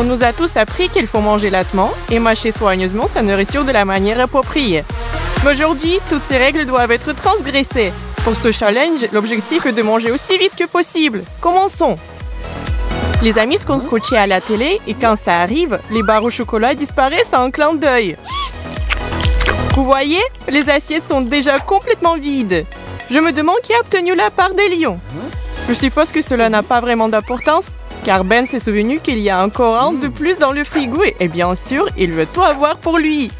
On nous a tous appris qu'il faut manger lentement et mâcher soigneusement sa nourriture de la manière appropriée. Mais aujourd'hui, toutes ces règles doivent être transgressées. Pour ce challenge, l'objectif est de manger aussi vite que possible. Commençons! Les amis sont scotchés à la télé et quand ça arrive, les barres au chocolat disparaissent en un clin d'œil. Vous voyez, les assiettes sont déjà complètement vides. Je me demande qui a obtenu la part des lions. Je suppose que cela n'a pas vraiment d'importance, car Ben s'est souvenu qu'il y a encore un de plus dans le frigo et bien sûr, il veut tout avoir pour lui.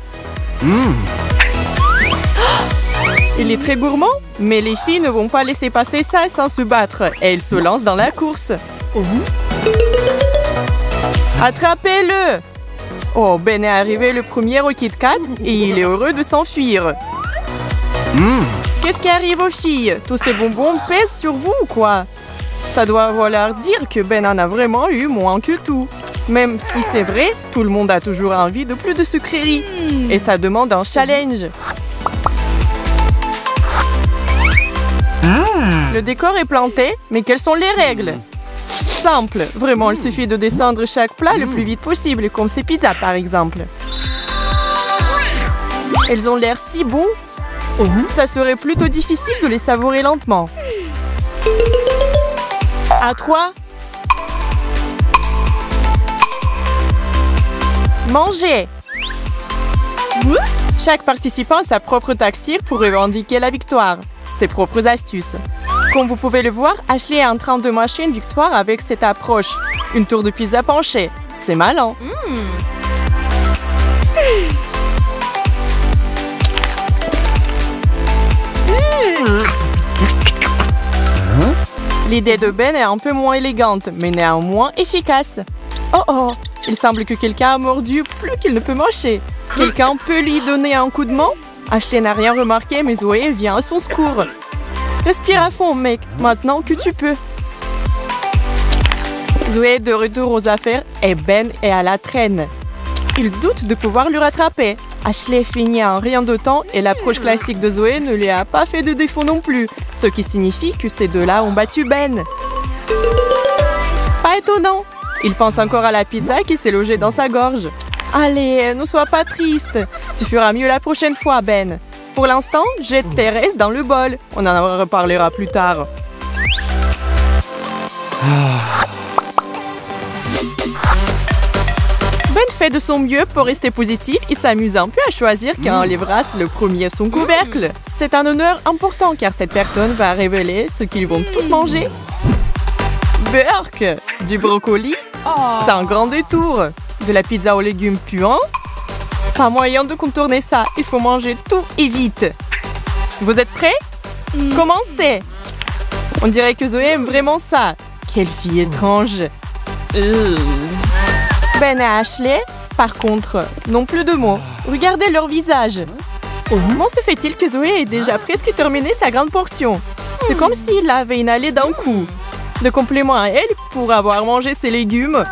Il est très gourmand, mais les filles ne vont pas laisser passer ça sans se battre et elles se lancent dans la course. Attrapez-le! Oh, Ben est arrivé le premier au Kit Kat et il est heureux de s'enfuir. Qu'est-ce qui arrive aux filles? Tous ces bonbons pèsent sur vous ou quoi? Ça doit vouloir dire que Ben en a vraiment eu moins que tout. Même si c'est vrai, tout le monde a toujours envie de plus de sucreries. Et ça demande un challenge. Le décor est planté, mais quelles sont les règles? Simple, vraiment, il suffit de descendre chaque plat le plus vite possible, comme ces pizzas par exemple. Elles ont l'air si bons. Ça serait plutôt difficile de les savourer lentement. À toi. Manger. Chaque participant a sa propre tactique pour revendiquer la victoire. Ses propres astuces. Comme vous pouvez le voir, Ashley est en train de mâcher une victoire avec cette approche. Une tour de pizza penchée. C'est malin. L'idée de Ben est un peu moins élégante, mais néanmoins efficace. Oh oh, il semble que quelqu'un a mordu plus qu'il ne peut mâcher. Quelqu'un peut lui donner un coup de main? Ashley n'a rien remarqué, mais Zoé vient à son secours. Respire à fond, mec, maintenant que tu peux. Zoé est de retour aux affaires et Ben est à la traîne. Il doute de pouvoir le rattraper. Ashley finit en rien de temps et l'approche classique de Zoé ne lui a pas fait de défaut non plus, ce qui signifie que ces deux-là ont battu Ben. Pas étonnant. Il pense encore à la pizza qui s'est logée dans sa gorge. Allez, ne sois pas triste. Tu feras mieux la prochaine fois, Ben. Pour l'instant, jette tes restes dans le bol. On en reparlera plus tard. Ben fait de son mieux pour rester positif et s'amuse un peu à choisir qui enlèvera le premier son couvercle. C'est un honneur important car cette personne va révéler ce qu'ils vont tous manger. Burk, du brocoli, c'est un grand détour. De la pizza aux légumes puants. Pas moyen de contourner ça, il faut manger tout et vite. Vous êtes prêts? Commencez! On dirait que Zoé aime vraiment ça. Quelle fille étrange. Ben et Ashley, par contre, n'ont plus de mots. Regardez leur visage. Comment se fait-il que Zoé ait déjà presque terminé sa grande portion? C'est comme s'il l'avait inhalé d'un coup. De complément à elle pour avoir mangé ses légumes.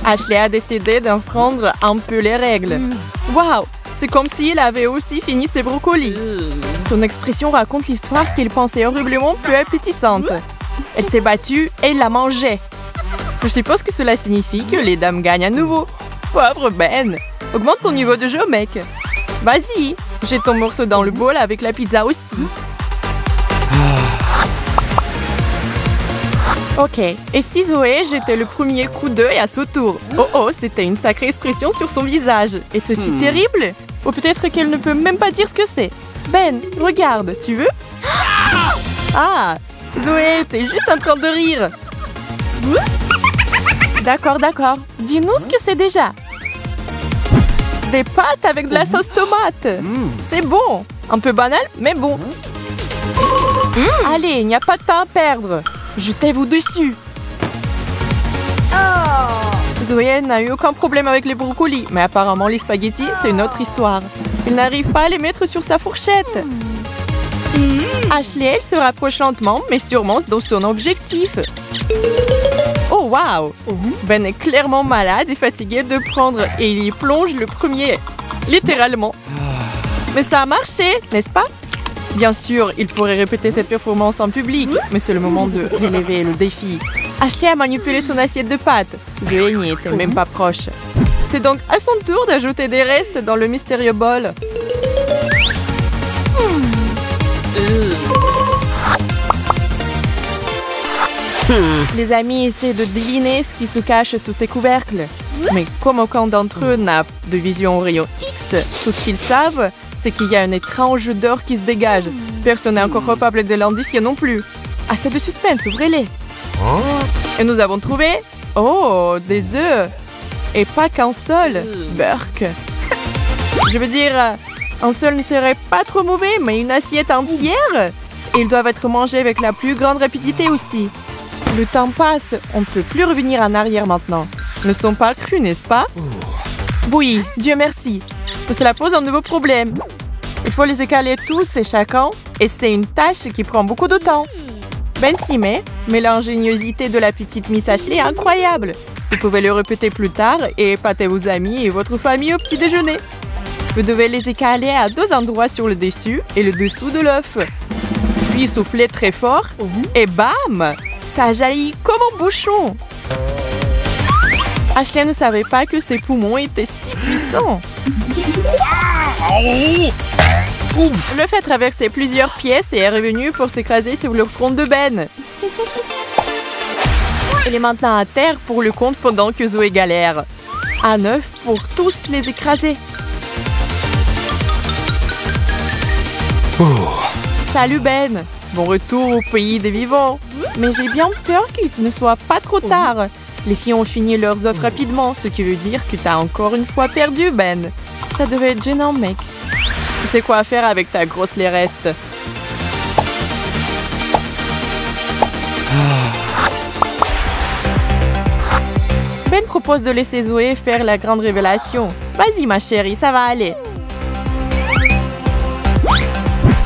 Ashley a décidé d'enfreindre un peu les règles. Waouh, c'est comme s'il avait aussi fini ses brocolis. Son expression raconte l'histoire qu'il pensait horriblement peu appétissante. Elle s'est battue et il la mangeait. Je suppose que cela signifie que les dames gagnent à nouveau. Pauvre Ben, augmente ton niveau de jeu, mec. Vas-y, jette ton morceau dans le bol avec la pizza aussi. Ok, et si Zoé jetait le premier coup d'œil à son tour? Oh oh, c'était une sacrée expression sur son visage. Et ceci terrible? Ou peut-être qu'elle ne peut même pas dire ce que c'est. Ben, regarde, tu veux? Ah, Zoé, t'es juste en train de rire. D'accord, d'accord. Dis-nous ce que c'est déjà. Des pâtes avec de la sauce tomate. C'est bon. Un peu banal, mais bon. Allez, il n'y a pas de temps à perdre. Jetez-vous dessus. Zoé n'a eu aucun problème avec les brocolis, mais apparemment les spaghettis, c'est une autre histoire. Il n'arrive pas à les mettre sur sa fourchette. Ashley, elle se rapproche lentement, mais sûrement dans son objectif. Oh, waouh! Ben est clairement malade et fatigué de prendre et il y plonge le premier, littéralement. Mais ça a marché, n'est-ce pas? Bien sûr, il pourrait répéter cette performance en public, mais c'est le moment de relever le défi. Ashley a manipulé son assiette de pâtes. Zoé n'y était même pas proche. C'est donc à son tour d'ajouter des restes dans le mystérieux bol. Les amis essaient de deviner ce qui se cache sous ces couvercles. Mais comme aucun d'entre eux n'a de vision au rayon X, tout ce qu'ils savent, c'est qu'il y a une étrange odeur qui se dégage. Personne n'est encore capable de l'indiquer non plus. Assez de suspense, ouvrez-les. Et nous avons trouvé... Oh, des œufs. Et pas qu'un seul. Burk. Je veux dire, un seul ne serait pas trop mauvais, mais une assiette entière. Et ils doivent être mangés avec la plus grande rapidité aussi. Le temps passe, on ne peut plus revenir en arrière maintenant. Ne sont pas crus, n'est-ce pas? Oui, Dieu merci. Cela pose un nouveau problème. Il faut les écaler tous et chacun, et c'est une tâche qui prend beaucoup de temps. Ben s'y met, mais l'ingéniosité de la petite Miss Ashley est incroyable. Vous pouvez le répéter plus tard et épater vos amis et votre famille au petit déjeuner. Vous devez les écaler à 2 endroits sur le dessus et le dessous de l'œuf. Puis souffler très fort et bam! Ça jaillit comme un bouchon. Ashley ne savait pas que ses poumons étaient si puissants. Le fait traverser plusieurs pièces et est revenu pour s'écraser sur le front de Ben. Il est maintenant à terre pour le compte pendant que Zoé galère. À 9 pour tous les écraser. Salut Ben. Bon retour au pays des vivants. Mais j'ai bien peur qu'il ne soit pas trop tard. Les filles ont fini leurs œufs rapidement, ce qui veut dire que t'as encore une fois perdu, Ben. Ça devait être gênant, mec. Tu sais quoi faire avec ta grosse les restes. Ben propose de laisser Zoé faire la grande révélation. Vas-y, ma chérie, ça va aller.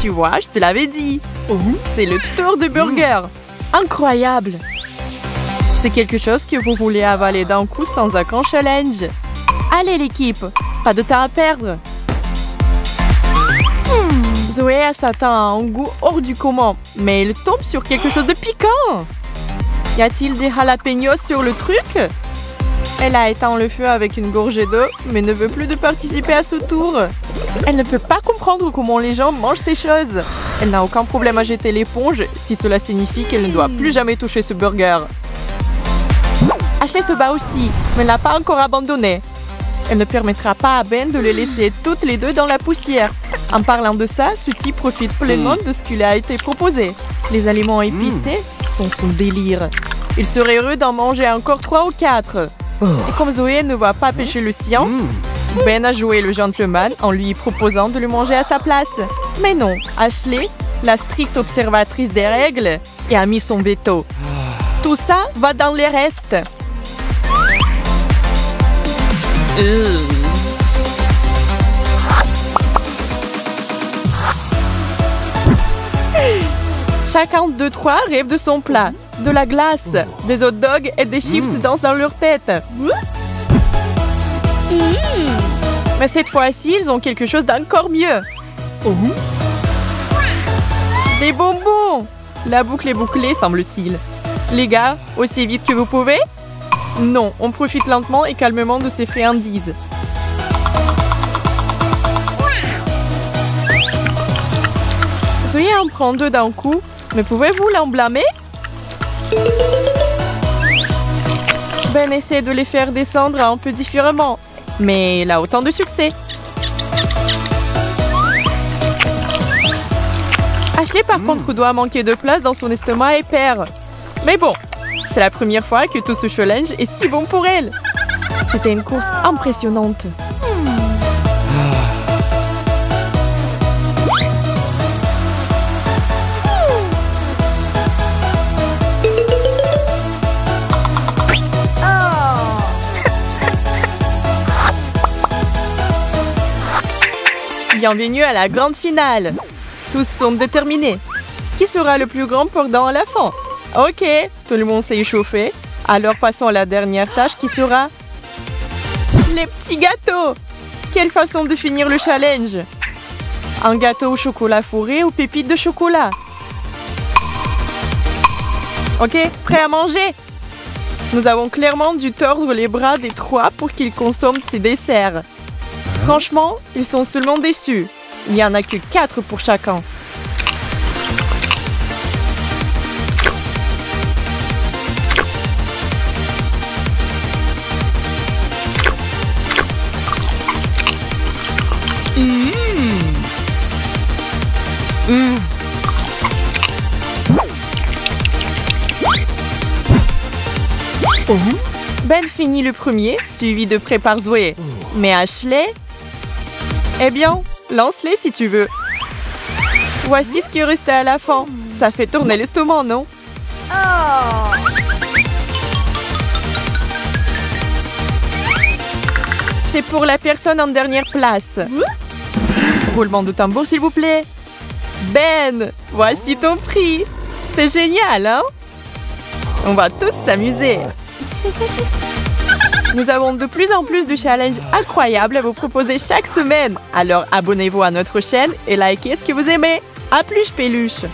Tu vois, je te l'avais dit. C'est le tour de burger. Incroyable. C'est quelque chose que vous voulez avaler d'un coup sans aucun challenge. Allez, l'équipe. Pas de temps à perdre. Zoé s'attend à un goût hors du commun, mais elle tombe sur quelque chose de piquant. Y a-t-il des jalapenos sur le truc? Elle a éteint le feu avec une gorgée d'eau, mais ne veut plus de participer à ce tour. Elle ne peut pas comprendre comment les gens mangent ces choses. Elle n'a aucun problème à jeter l'éponge si cela signifie qu'elle ne doit plus jamais toucher ce burger. Ashley se bat aussi, mais n'a pas encore abandonné. Elle ne permettra pas à Ben de les laisser toutes les deux dans la poussière. En parlant de ça, Suti profite pleinement de ce qui lui a été proposé. Les aliments épicés sont son délire. Il serait heureux d'en manger encore 3 ou 4. Et comme Zoé ne va pas pêcher le sien, Ben a joué le gentleman en lui proposant de le manger à sa place. Mais non, Ashley, la stricte observatrice des règles, et a mis son veto. Tout ça va dans les restes. Chacun d'eux 3 rêve de son plat. De la glace, des hot dogs et des chips dansent dans leur tête. Mais cette fois-ci, ils ont quelque chose d'encore mieux. Des bonbons. La boucle est bouclée, semble-t-il. Les gars, aussi vite que vous pouvez? Non, on profite lentement et calmement de ces friandises. Zoé en prend 2 d'un coup, mais pouvez-vous l'en blâmer? Ben essaie de les faire descendre un peu différemment, mais il a autant de succès. Ashley, par contre, doit manquer de place dans son estomac et perd. Mais bon, c'est la première fois que tout ce challenge est si bon pour elle. C'était une course impressionnante. Bienvenue à la grande finale. Tous sont déterminés. Qui sera le plus grand pendant à la fin? Ok, tout le monde s'est échauffé. Alors passons à la dernière tâche qui sera... les petits gâteaux. Quelle façon de finir le challenge? Un gâteau au chocolat fourré ou pépites de chocolat? Ok, prêt à manger? Nous avons clairement dû tordre les bras des trois pour qu'ils consomment ces desserts. Franchement, ils sont seulement déçus. Il n'y en a que 4 pour chacun. Ben finit le premier, suivi de près par Zoé. Mais Ashley... Eh bien, lance-les si tu veux. Voici ce qui est resté à la fin. Ça fait tourner l'estomac, non? C'est pour la personne en dernière place. Roulement de tambour, s'il vous plaît. Ben, voici ton prix. C'est génial, hein? On va tous s'amuser. Nous avons de plus en plus de challenges incroyables à vous proposer chaque semaine. Alors abonnez-vous à notre chaîne et likez ce que vous aimez. À plus, peluche!